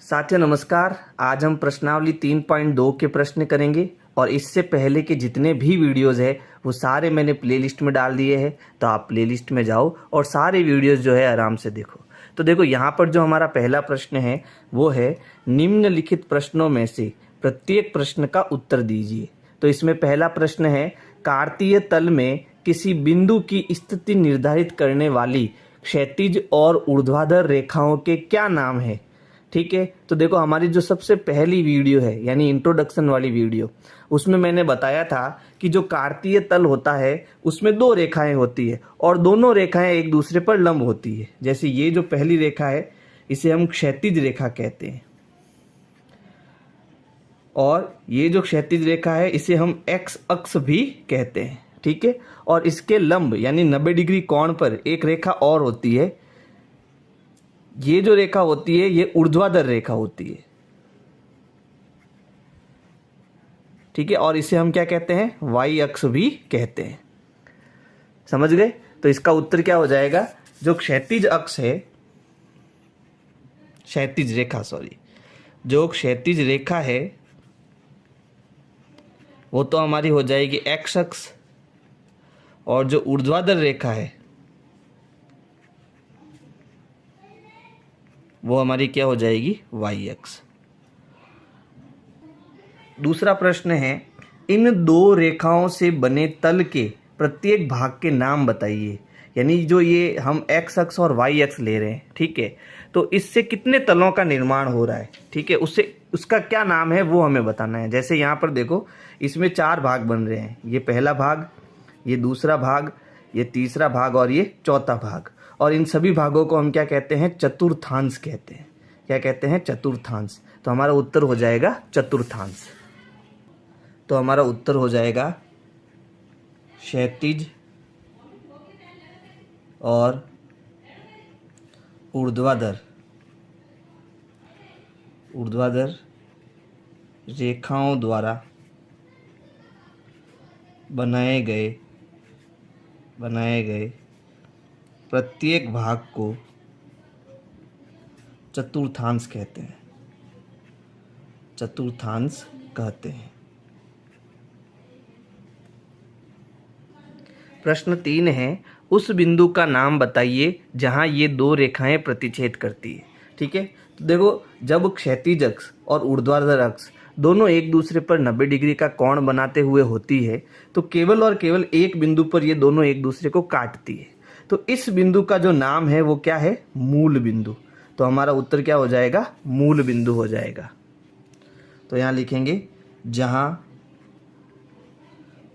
साथियों नमस्कार। आज हम प्रश्नावली 3.2 के प्रश्न करेंगे और इससे पहले के जितने भी वीडियोस है वो सारे मैंने प्लेलिस्ट में डाल दिए हैं, तो आप प्लेलिस्ट में जाओ और सारे वीडियोस जो है आराम से देखो। तो देखो यहाँ पर जो हमारा पहला प्रश्न है वो है निम्नलिखित प्रश्नों में से प्रत्येक प्रश्न का उत्तर दीजिए। तो इसमें पहला प्रश्न है कार्तीय तल में किसी बिंदु की स्थिति निर्धारित करने वाली क्षैतिज और ऊर्ध्वाधर रेखाओं के क्या नाम है। ठीक है, तो देखो हमारी जो सबसे पहली वीडियो है यानी इंट्रोडक्शन वाली वीडियो, उसमें मैंने बताया था कि जो कार्तीय तल होता है उसमें दो रेखाएं होती है और दोनों रेखाएं एक दूसरे पर लंब होती है। जैसे ये जो पहली रेखा है इसे हम क्षैतिज रेखा कहते हैं और ये जो क्षैतिज रेखा है इसे हम एक्स अक्ष भी कहते हैं। ठीक है, और इसके लंब यानी 90 डिग्री कोण पर एक रेखा और होती है। ये जो रेखा होती है ये ऊर्ध्वाधर रेखा होती है। ठीक है, और इसे हम क्या कहते हैं, वाई अक्ष भी कहते हैं। समझ गए? तो इसका उत्तर क्या हो जाएगा, जो क्षैतिज अक्ष है, जो क्षैतिज रेखा है वो तो हमारी हो जाएगी एक्स अक्ष और जो ऊर्ध्वाधर रेखा है वो हमारी क्या हो जाएगी, वाई अक्ष। दूसरा प्रश्न है इन दो रेखाओं से बने तल के प्रत्येक भाग के नाम बताइए। यानी जो ये हम एक्स अक्ष और वाई अक्ष ले रहे हैं, ठीक है, तो इससे कितने तलों का निर्माण हो रहा है। ठीक है, उसका क्या नाम है वो हमें बताना है। जैसे यहाँ पर देखो इसमें 4 भाग बन रहे हैं, ये पहला भाग, ये दूसरा भाग, ये तीसरा भाग और ये चौथा भाग। और इन सभी भागों को हम क्या कहते हैं, चतुर्थांश कहते हैं। क्या कहते हैं, चतुर्थांश। तो हमारा उत्तर हो जाएगा चतुर्थांश। तो हमारा उत्तर हो जाएगा क्षैतिज और ऊर्ध्वाधर रेखाओं द्वारा बनाए गए प्रत्येक भाग को चतुर्थांश कहते हैं। चतुर्थांश कहते हैं। प्रश्न 3 है उस बिंदु का नाम बताइए जहां ये दो रेखाएं प्रतिच्छेद करती है। ठीक है, तो देखो जब क्षैतिज अक्ष और ऊर्ध्वाधर अक्ष दोनों एक दूसरे पर 90 डिग्री का कोण बनाते हुए होती है तो केवल और केवल एक बिंदु पर ये दोनों एक दूसरे को काटती है। तो इस बिंदु का जो नाम है वो क्या है, मूल बिंदु। तो हमारा उत्तर क्या हो जाएगा, मूल बिंदु हो जाएगा। तो यहाँ लिखेंगे जहां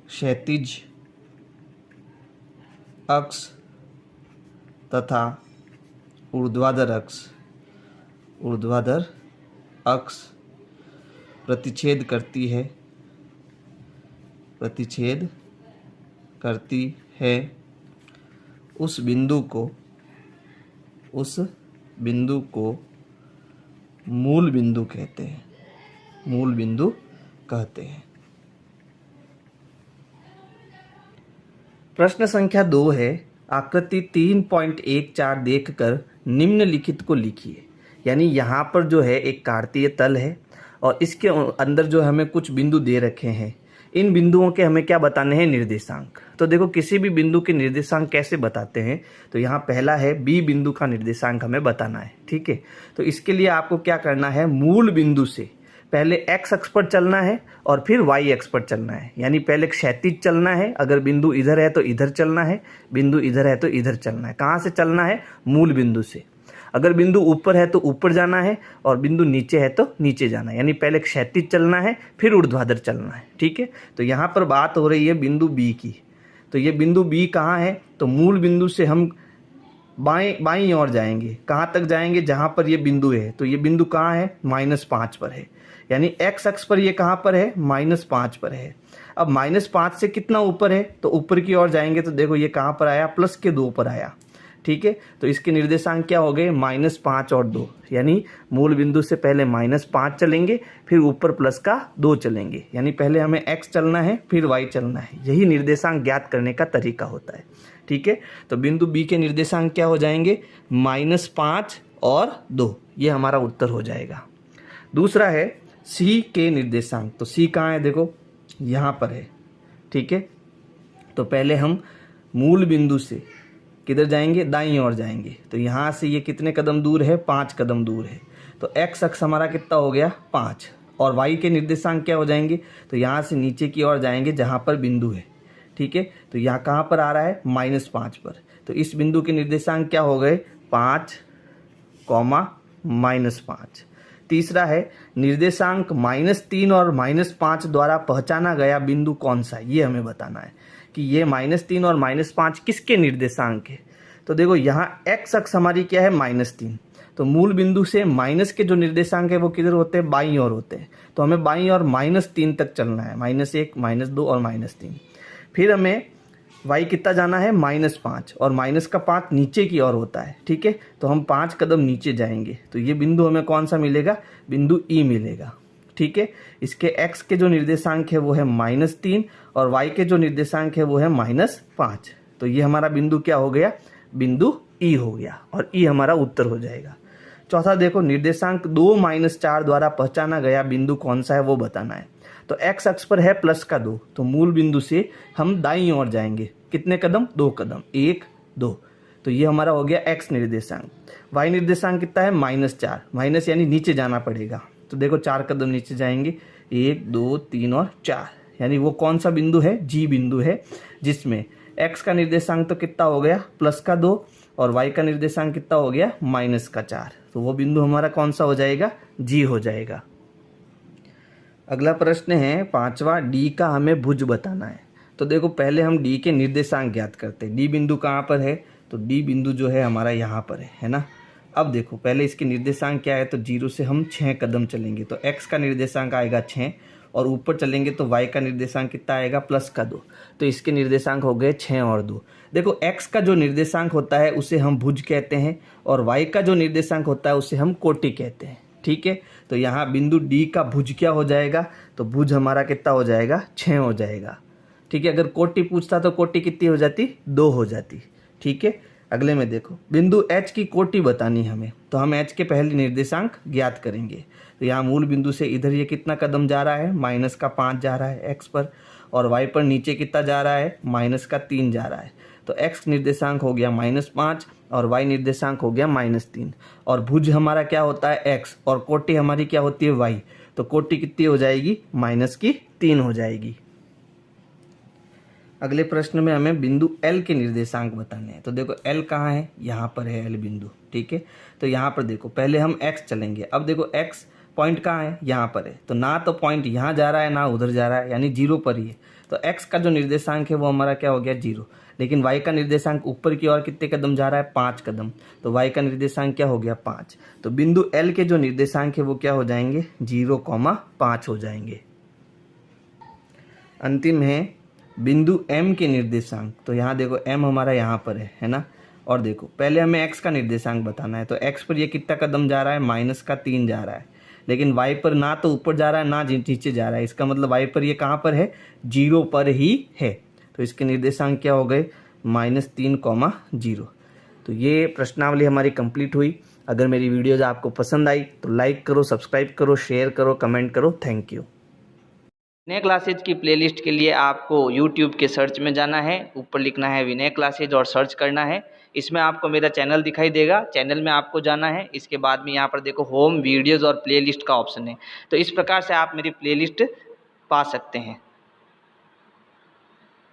क्षैतिज अक्ष तथा ऊर्ध्वाधर अक्ष प्रतिच्छेद करती है उस बिंदु को मूल बिंदु कहते हैं। मूल बिंदु कहते हैं। प्रश्न संख्या 2 है आकृति 3.14 देखकर निम्नलिखित को लिखिए। यानी यहाँ पर जो है एक कार्तीय तल है और इसके अंदर जो हमें कुछ बिंदु दे रखे हैं, इन बिंदुओं के हमें क्या बताने हैं, निर्देशांक। तो देखो किसी भी बिंदु के निर्देशांक कैसे बताते हैं, तो यहाँ पहला है बी बिंदु का निर्देशांक हमें बताना है। ठीक है, तो इसके लिए आपको क्या करना है, मूल बिंदु से पहले एक्स अक्ष पर चलना है और फिर वाई अक्ष पर चलना है। यानी पहले क्षैतिज चलना है, अगर बिंदु इधर है तो इधर चलना है, बिंदु इधर है तो इधर चलना है। कहाँ से चलना है, मूल बिंदु से। अगर बिंदु ऊपर है तो ऊपर जाना है और बिंदु नीचे है तो नीचे जाना है। यानी पहले क्षैतिज चलना है फिर ऊर्ध्वाधर चलना है। ठीक है, तो यहाँ पर बात हो रही है बिंदु बी की। तो ये बिंदु बी कहाँ है, तो मूल बिंदु से हम बाईं ओर जाएंगे। कहाँ तक जाएंगे, जहाँ पर ये बिंदु है। तो ये बिंदु कहाँ है, -5 पर है। यानी एक्स अक्ष पर ये कहाँ पर है, -5 पर है। अब -5 से कितना ऊपर है, तो ऊपर की ओर जाएंगे तो देखो ये कहाँ पर आया, +2 पर आया। ठीक है, तो इसके निर्देशांक क्या हो गए, -5 और 2। यानी मूल बिंदु से पहले -5 चलेंगे फिर ऊपर +2 चलेंगे। यानी पहले हमें x चलना है फिर y चलना है। यही निर्देशांक ज्ञात करने का तरीका होता है। ठीक है, तो बिंदु B के निर्देशांक क्या हो जाएंगे, -5 और 2। ये हमारा उत्तर हो जाएगा। दूसरा है सी के निर्देशांक। तो सी कहाँ है, देखो यहाँ पर है, ठीक है। तो पहले हम मूल बिंदु से किधर जाएंगे, दाईं ओर जाएंगे। तो यहाँ से ये कितने कदम दूर है, 5 कदम दूर है। तो एक्स अक्ष हमारा कितना हो गया, 5। और वाई के निर्देशांक क्या हो जाएंगे, तो यहाँ से नीचे की ओर जाएंगे जहाँ पर बिंदु है, ठीक है। तो यहाँ कहाँ पर आ रहा है, -5 पर। तो इस बिंदु के निर्देशांक क्या हो गए, 5, -5। तीसरा है निर्देशांक -3 और -5 द्वारा पहचाना गया बिंदु कौन सा है, ये हमें बताना है कि ये -3 और -5 किसके निर्देशांक है। तो देखो यहाँ एक्स अक्ष हमारी क्या है, -3। तो मूल बिंदु से माइनस के जो निर्देशांक है वो किधर होते हैं, बाईं ओर होते हैं। तो हमें बाईं ओर -3 तक चलना है, -1, -2 और -3। फिर हमें y कितना जाना है, -5, और माइनस का 5 नीचे की ओर होता है, ठीक है। तो हम 5 कदम नीचे जाएंगे। तो ये बिंदु हमें कौन सा मिलेगा, बिंदु E मिलेगा, ठीक है। इसके x के जो निर्देशांक है वो है -3 और y के जो निर्देशांक है वो है -5। तो ये हमारा बिंदु क्या हो गया, बिंदु E हो गया, और E हमारा उत्तर हो जाएगा। चौथा देखो, निर्देशांक 2-4 द्वारा पहचाना गया बिंदु कौन सा है वो बताना है। तो x अक्ष पर है +2, तो मूल बिंदु से हम दाईं ओर जाएंगे, कितने कदम, 2 कदम, 1, 2। तो ये हमारा हो गया x निर्देशांक। y निर्देशांक कितना है, -4, माइनस यानी नीचे जाना पड़ेगा। तो देखो 4 कदम नीचे जाएंगे, 1, 2, 3 और 4, यानी वो कौन सा बिंदु है, G बिंदु है, जिसमें x का निर्देशांक तो कितना हो गया, +2, और y का निर्देशांक कितना हो गया, -4। तो वो बिंदु हमारा कौन सा हो जाएगा, G हो जाएगा। अगला प्रश्न है 5वां, D का हमें भुज बताना है। तो देखो पहले हम D के निर्देशांक ज्ञात करते हैं। D बिंदु कहाँ पर है, तो D बिंदु जो है हमारा यहाँ पर है ना। अब देखो पहले इसके निर्देशांक क्या है, तो 0 से हम 6 कदम चलेंगे। तो x का निर्देशांक आएगा 6, और ऊपर चलेंगे तो y का निर्देशांक कितना आएगा, +2। तो इसके निर्देशांक हो गए 6 और 2। देखो x का जो निर्देशांक होता है उसे हम भुज कहते हैं, और y का जो निर्देशांक होता है उसे हम कोटि कहते हैं, ठीक है। तो यहाँ बिंदु D का भुज क्या हो जाएगा, तो भुज हमारा कितना हो जाएगा, 6 हो जाएगा, ठीक है। अगर कोटि पूछता तो कोटि कितनी हो जाती, 2 हो जाती, ठीक है। अगले में देखो बिंदु H की कोटि बतानी हमें। तो हम H के पहले निर्देशांक ज्ञात करेंगे। तो यहाँ मूल बिंदु से इधर ये कितना कदम जा रहा है, -5 जा रहा है x पर, और y पर नीचे कितना जा रहा है, -3 जा रहा है। तो x निर्देशांक हो गया -5 और y निर्देशांक हो गया -3, और भुज हमारा क्या होता है, x, और कोटि हमारी क्या होती है, y। तो कोटि कितनी हो जाएगी, -3 हो जाएगी। अगले प्रश्न में हमें बिंदु L के निर्देशांक बताने हैं। तो देखो L कहाँ है, यहाँ पर है L बिंदु, ठीक है। तो यहाँ पर देखो पहले हम x चलेंगे। अब देखो x पॉइंट कहाँ है, यहाँ पर है। तो ना तो पॉइंट यहाँ जा रहा है ना उधर जा रहा है, यानी 0 पर ही है। तो x का जो निर्देशांक है वो हमारा क्या हो गया, 0। लेकिन y का निर्देशांक ऊपर की ओर कितने कदम जा रहा है, 5 कदम। तो y का निर्देशांक क्या हो गया, 5। तो बिंदु L के जो निर्देशांक है वो क्या हो जाएंगे, 0,5 हो जाएंगे। अंतिम है बिंदु M के निर्देशांक। तो यहाँ देखो M हमारा यहाँ पर है ना। और देखो पहले हमें x का निर्देशांक बताना है। तो x पर ये कितना कदम जा रहा है, -3 जा रहा है। लेकिन y पर ना तो ऊपर जा रहा है ना नीचे जा रहा है। इसका मतलब y पर ये कहाँ पर है, 0 पर ही है। तो इसके निर्देशांक क्या हो गए, -3,0। तो ये प्रश्नावली हमारी कंप्लीट हुई। अगर मेरी वीडियोज़ आपको पसंद आई तो लाइक करो, सब्सक्राइब करो, शेयर करो, कमेंट करो। Thank you. विनय क्लासेज की प्लेलिस्ट के लिए आपको YouTube के सर्च में जाना है, ऊपर लिखना है विनय क्लासेज और सर्च करना है। इसमें आपको मेरा चैनल दिखाई देगा, चैनल में आपको जाना है। इसके बाद में यहाँ पर देखो होम, वीडियोज़ और प्लेलिस्ट का ऑप्शन है। तो इस प्रकार से आप मेरी प्लेलिस्ट पा सकते हैं।